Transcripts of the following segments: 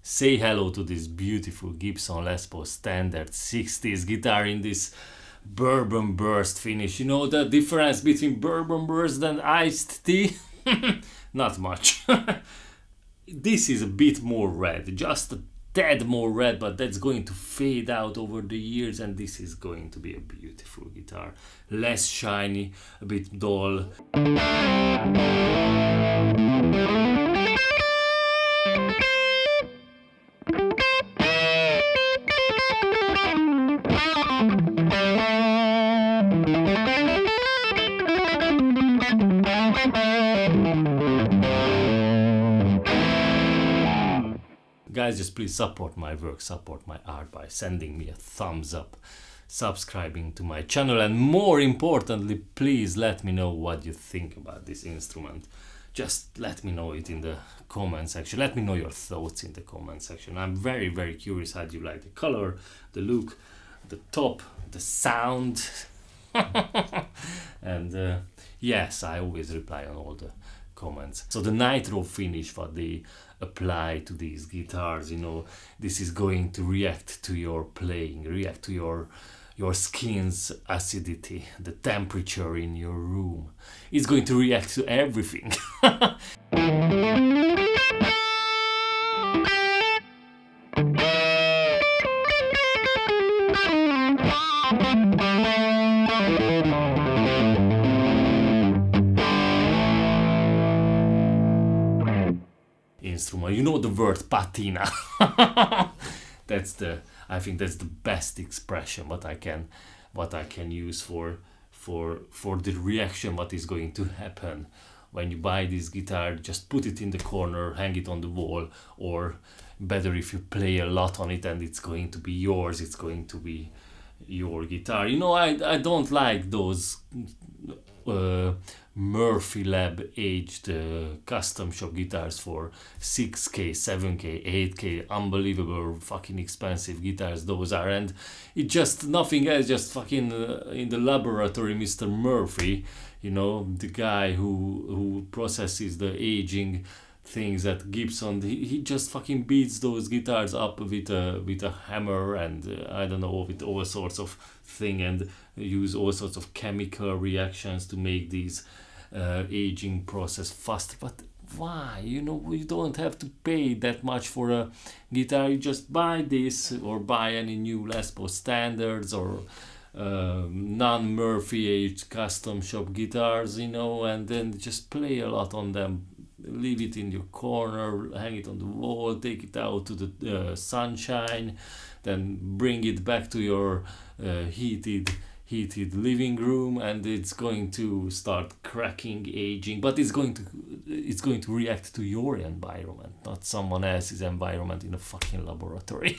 Say hello to this beautiful Gibson Les Paul standard 60s guitar in this bourbon burst finish. You know the difference between bourbon burst and iced tea? Not much. This is a bit more red, just a tad more red, but that's going to fade out over the years, and this is going to be a beautiful guitar. Less shiny, a bit dull. Guys, just please support my work, support my art by sending me a thumbs up, subscribing to my channel, and more importantly, please let me know what you think about this instrument. Just let me know it in the comment section. Let me know your thoughts in the comment section. I'm very, very curious how you like the color, the look, the top, the sound. And yes, I always reply on all the comments. So the nitro finish what they apply to these guitars, you know, this is going to react to your playing, react to your skin's acidity, the temperature in your room. It's going to react to everything. Instrument, you know the word patina. I think that's the best expression what I can use for the reaction what is going to happen when you buy this guitar. Just put it in the corner, hang it on the wall, or better if you play a lot on it and it's going to be yours, it's going to be your guitar. You know, I don't like those Murphy Lab aged custom shop guitars for 6K, 7K, 8K, unbelievable fucking expensive guitars those are, and it just nothing else, just fucking in the laboratory Mr. Murphy, you know, the guy who processes the aging things at Gibson, he just fucking beats those guitars up with a hammer and I don't know, with all sorts of thing, and use all sorts of chemical reactions to make these aging process faster. But why? You know, you don't have to pay that much for a guitar. You just buy this or buy any new Les Paul standards or non-Murphy aged custom shop guitars, you know, and then just play a lot on them. Leave it in your corner, hang it on the wall, take it out to the sunshine, then bring it back to your heated living room, and it's going to start cracking, aging, but it's going to react to your environment, not someone else's environment in a fucking laboratory.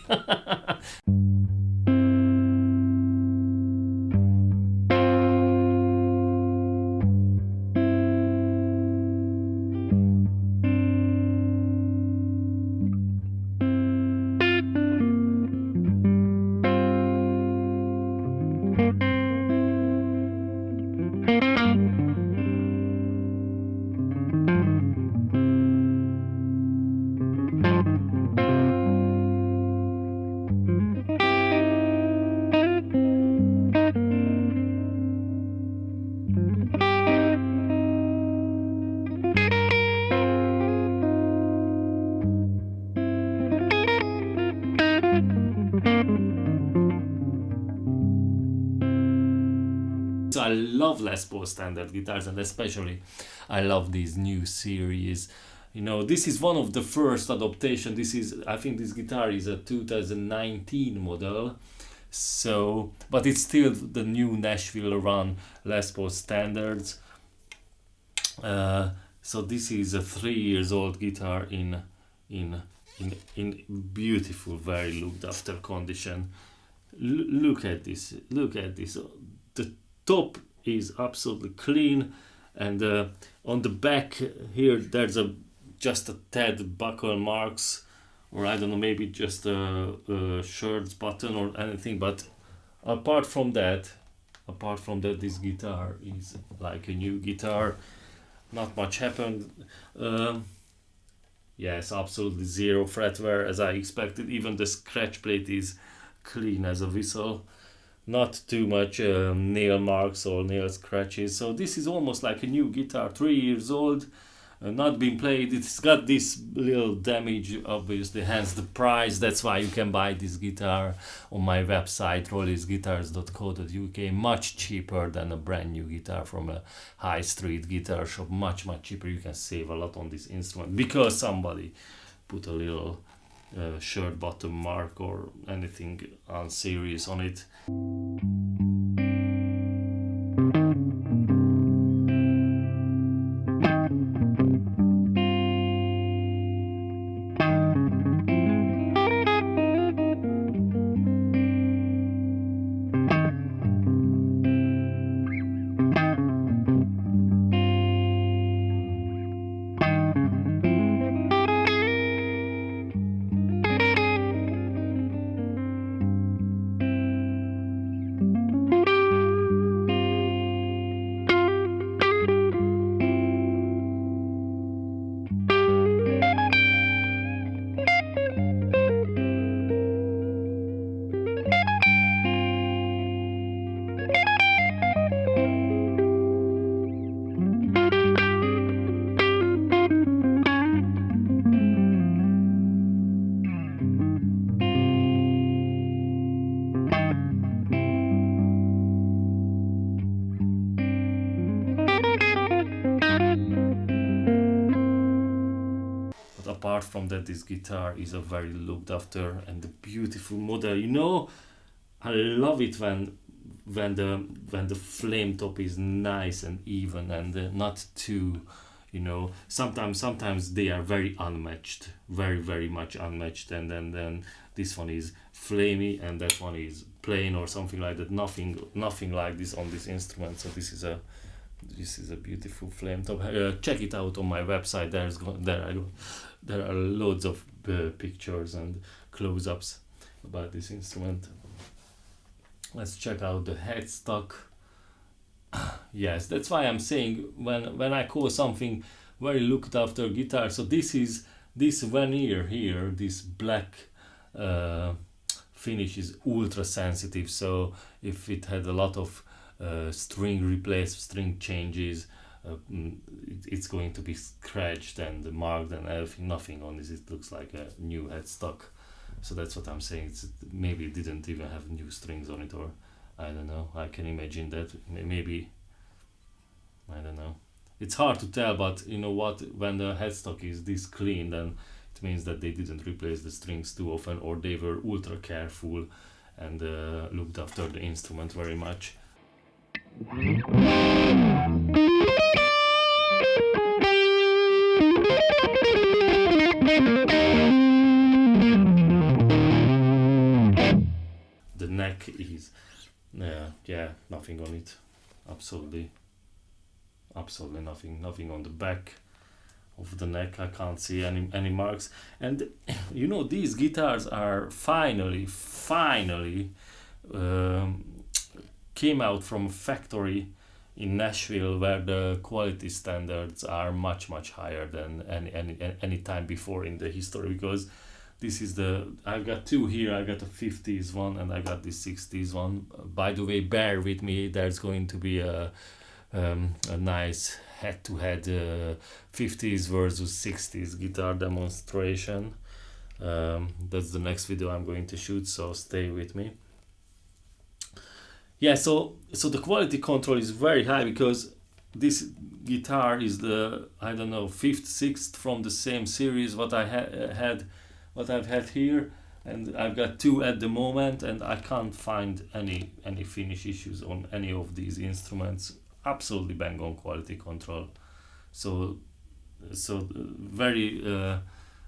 So I love Les Paul standard guitars, and especially I love these new series. You know, this is one of the first adaptation. I think this guitar is a 2019 model. So, but it's still the new Nashville run Les Paul standards. So this is a 3 years old guitar in beautiful, very looked after condition. Look at this. The top is absolutely clean, and on the back here there's just a tad buckle marks or I don't know, maybe just a shirt's button or anything. But apart from that, this guitar is like a new guitar. Not much happened. Um, yes, absolutely zero fret wear as I expected. Even the scratch plate is clean as a whistle. Not too much nail marks or nail scratches. So this is almost like a new guitar, 3 years old, not been played. It's got this little damage, obviously, hence the price. That's why you can buy this guitar on my website, rolliesguitars.co.uk, much cheaper than a brand new guitar from a high street guitar shop. Much cheaper. You can save a lot on this instrument because somebody put a little shirt bottom mark or anything unserious on it. Apart from that, this guitar is a very looked after and a beautiful model. I love it when the flame top is nice and even and not too, sometimes they are very unmatched, very much unmatched, and then this one is flamey and that one is plain or something like that. Nothing like this on this instrument. So this is a beautiful flame top. Check it out on my website. There are loads of pictures and close-ups about this instrument. Let's check out the headstock. Yes, that's why I'm saying when I call something very looked after guitar. So this veneer here, this black finish is ultra sensitive. So if it had a lot of string changes, it's going to be scratched and marked and everything. Nothing on this. It looks like a new headstock. So that's what I'm saying. Maybe it didn't even have new strings on it, or I don't know. I can imagine that. Maybe, I don't know. It's hard to tell, but you know what? When the headstock is this clean, then it means that they didn't replace the strings too often, or they were ultra careful and looked after the instrument very much. The neck is nothing on it. Absolutely nothing on the back of the neck. I can't see any marks. And these guitars are finally came out from a factory in Nashville where the quality standards are much higher than any time before in the history, because this is I've got two here. I got a 50s one and I got this 60s one. By the way, bear with me, there's going to be a nice head-to-head 50s versus 60s guitar demonstration. That's the next video I'm going to shoot, so stay with me. Yeah, so the quality control is very high because this guitar is the, I don't know, 5th, 6th from the same series what I've had here, and I've got two at the moment, and I can't find any finish issues on any of these instruments. Absolutely bang on quality control. So very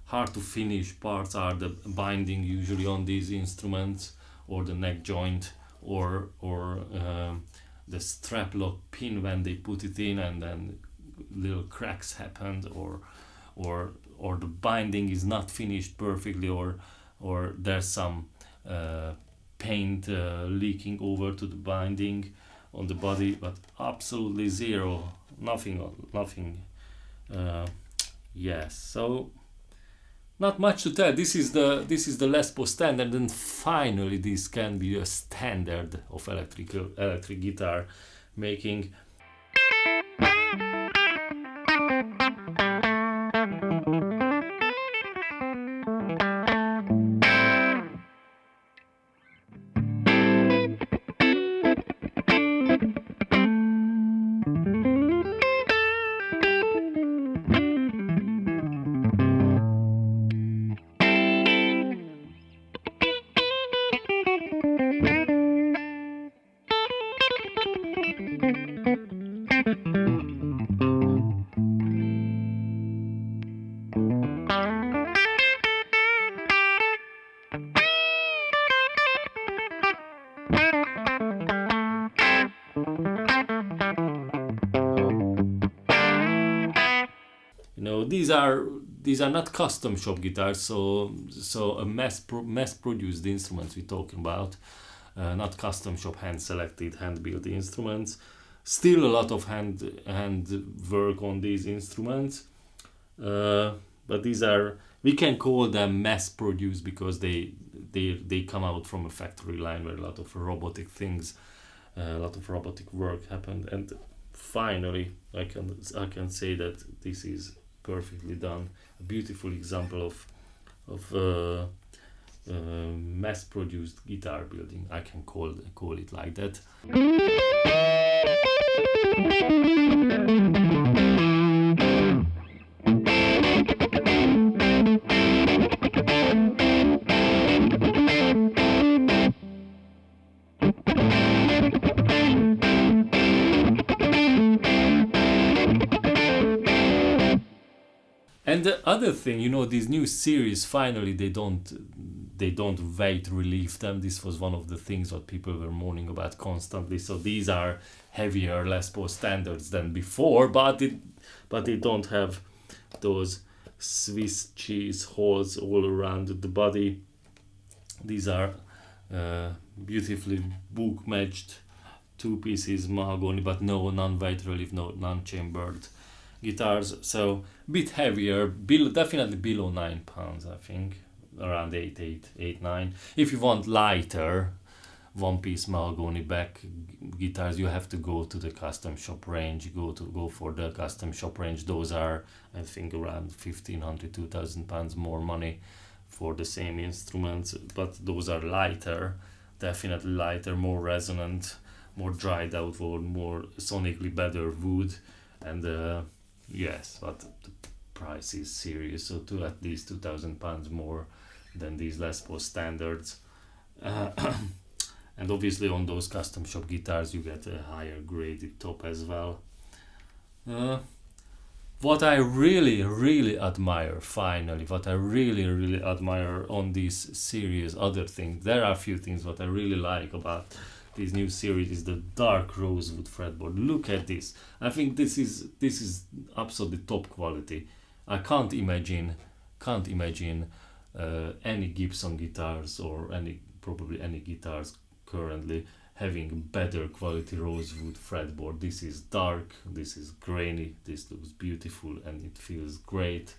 hard to finish parts are the binding usually on these instruments, or the neck joint, or the strap lock pin when they put it in and then little cracks happened, or or the binding is not finished perfectly, or there's some paint leaking over to the binding on the body, but absolutely zero, nothing. Yes, so not much to tell. This is the Les Paul standard, and finally this can be a standard of electric guitar making. You know, these are not custom shop guitars, so a mass produced instruments we're talking about, not custom shop hand selected, hand built instruments. Still a lot of hand work on these instruments, but these are, we can call them mass produced because they come out from a factory line where a lot of robotic things, a lot of robotic work happened, and finally I can say that this is perfectly done. A beautiful example of mass-produced guitar building. I can call it like that. And the other thing, you know, these new series, finally they don't weight relieve them. This was one of the things what people were moaning about constantly. So these are heavier Les Paul standards than before, but they don't have those Swiss cheese holes all around the body. These are beautifully book matched 2 pieces mahogany, but no non-weight relief, no non-chambered guitars, so a bit heavier, definitely below 9 pounds, I think, around 8, 9. If you want lighter 1-piece mahogany back guitars, you have to go to the custom shop range, go for the custom shop range. Those are, I think, around 1,500, 2,000 pounds more money for the same instruments, but those are lighter, definitely lighter, more resonant, more dried out wood, more sonically better wood, and yes, but the price is serious, so to at least 2,000 pounds more than these Les Paul standards. And obviously on those custom shop guitars you get a higher graded top as well. What I really admire, finally, what I really admire on this series, other things, there are a few things what I really like about this new series is the dark rosewood fretboard. Look at this. I think this is absolutely top quality. I can't imagine any Gibson guitars or probably any guitars currently having better quality rosewood fretboard. This is dark, this is grainy, this looks beautiful, and it feels great.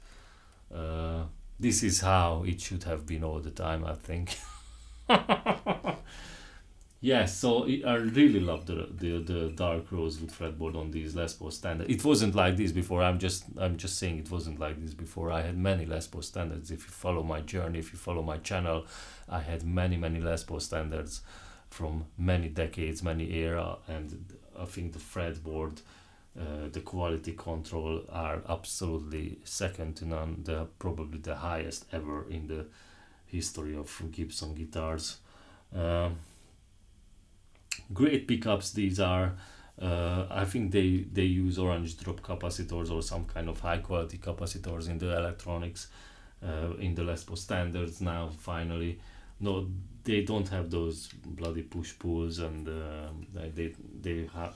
This is how it should have been all the time, I think. Yes, so I really love the dark rosewood fretboard on these Les Paul standards. It wasn't like this before. I'm just saying it wasn't like this before. I had many Les Paul standards. If you follow my journey, if you follow my channel, I had many Les Paul standards from many decades, many era, and I think the fretboard, the quality control are absolutely second to none. They're probably the highest ever in the history of Gibson guitars. Great pickups these are. I think they use orange drop capacitors or some kind of high quality capacitors in the electronics, in the Les Paul standards now, finally. No, they don't have those bloody push pulls, and they have,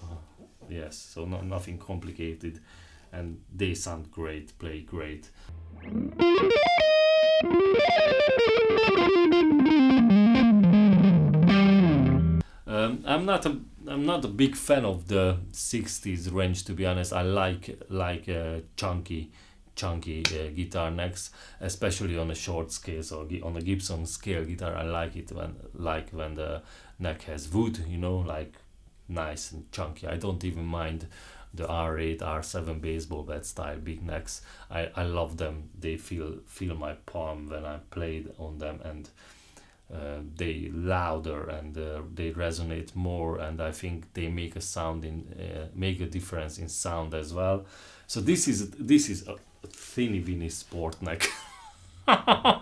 yes, so nothing complicated, and they sound great, play great. I'm not a big fan of the 60s range, to be honest. I like chunky guitar necks, especially on a short scale. So on a Gibson scale guitar, I like it when the neck has wood, you know, like nice and chunky. I don't even mind the R8, R7 baseball bat style big necks. I love them. They feel my palm when I played on them, and they louder, and they resonate more, and I think they make make a difference in sound as well. So this is a thinny winny sport neck. I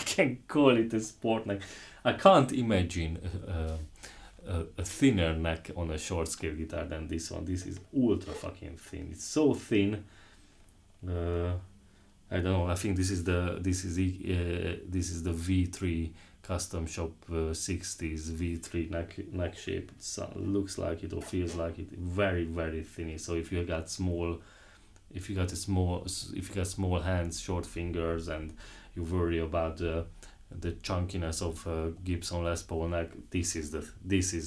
can call it a sport neck. I can't imagine a thinner neck on a short scale guitar than this one. This is ultra fucking thin. It's so thin. I don't know. I think this is the V3 custom shop 60s V3 neck shape. It looks like it or feels like it. Very very thin. So if you got small hands, short fingers, and you worry about the chunkiness of Gibson Les Paul neck, this is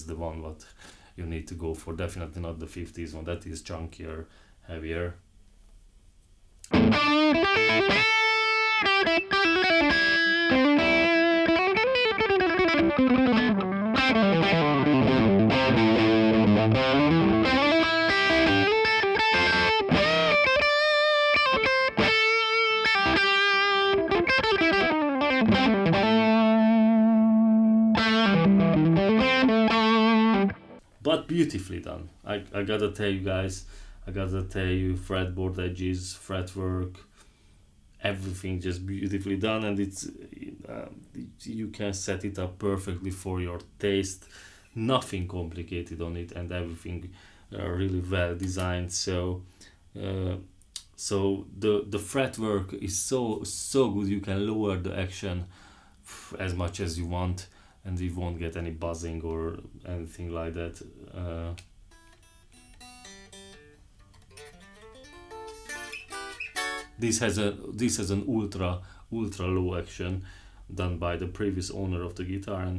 the one what you need to go for. Definitely not the 50s one. That is chunkier, heavier. But beautifully done. I gotta tell you guys, fretboard edges, fretwork, everything just beautifully done, and it's you can set it up perfectly for your taste. Nothing complicated on it, and everything really well designed. So the fretwork is so good. You can lower the action as much as you want, and you won't get any buzzing or anything like that. This has an ultra low action done by the previous owner of the guitar,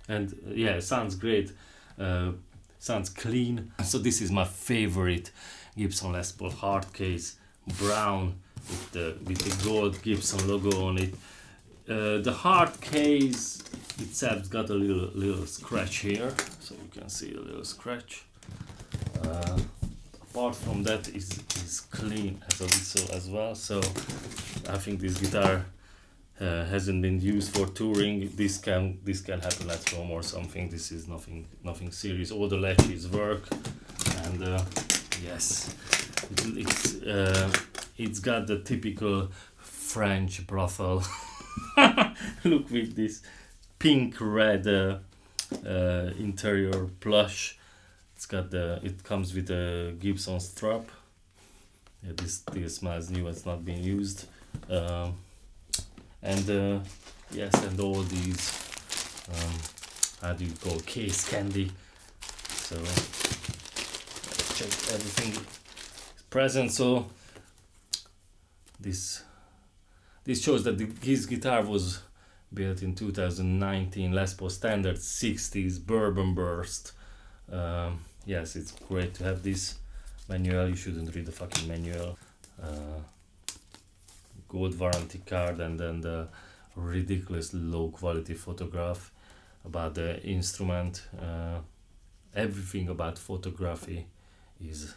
and yeah, it sounds great. Sounds clean. So this is my favorite Gibson Les Paul hard case, brown with the gold Gibson logo on it. The hard case itself got a little scratch here, so you can see a little scratch. Apart from that, is clean as well. So I think this guitar hasn't been used for touring. This can happen at home or something. This is nothing serious. All the latches work, and yes, it's got the typical French brothel look with this pink red interior plush. It comes with a Gibson strap. Yeah, this smells new. It's not been used. And yes, and all these how do you call case candy. So let's check everything is present. So this shows that his guitar was built in 2019, Les Paul standard 60s bourbon burst. Yes, it's great to have this manual. You shouldn't read the fucking manual. Gold warranty card, and then the ridiculous low quality photograph about the instrument. Everything about photography is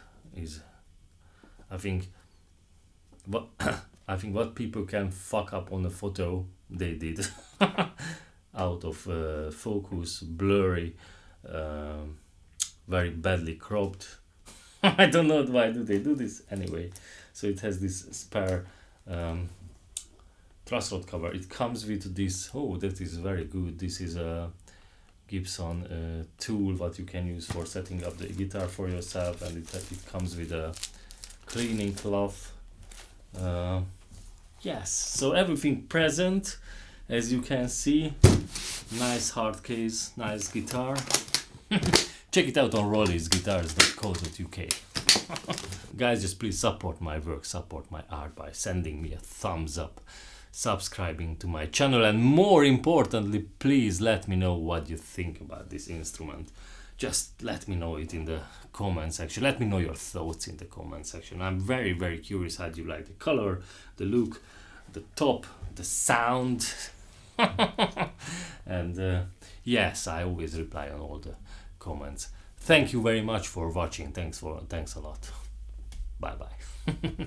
I think what people can fuck up on a photo, they did. Out of focus, blurry, very badly cropped. I don't know why do they do this anyway. So it has this spare truss rod cover. It comes with this. Oh, that is very good. This is a Gibson tool what you can use for setting up the guitar for yourself, and it comes with a cleaning cloth. Yes, so everything present, as you can see. Nice hard case, nice guitar. Check it out on rolliesguitars.co.uk. Guys, just please support my work, support my art by sending me a thumbs up, subscribing to my channel, and more importantly, please let me know what you think about this instrument. Just let me know it in the comment section. Let me know your thoughts in the comment section. I'm very, very curious how you like the color, the look, the top, the sound. And yes, I always reply on all the comments. Thank you very much for watching. Thanks a lot. Bye bye.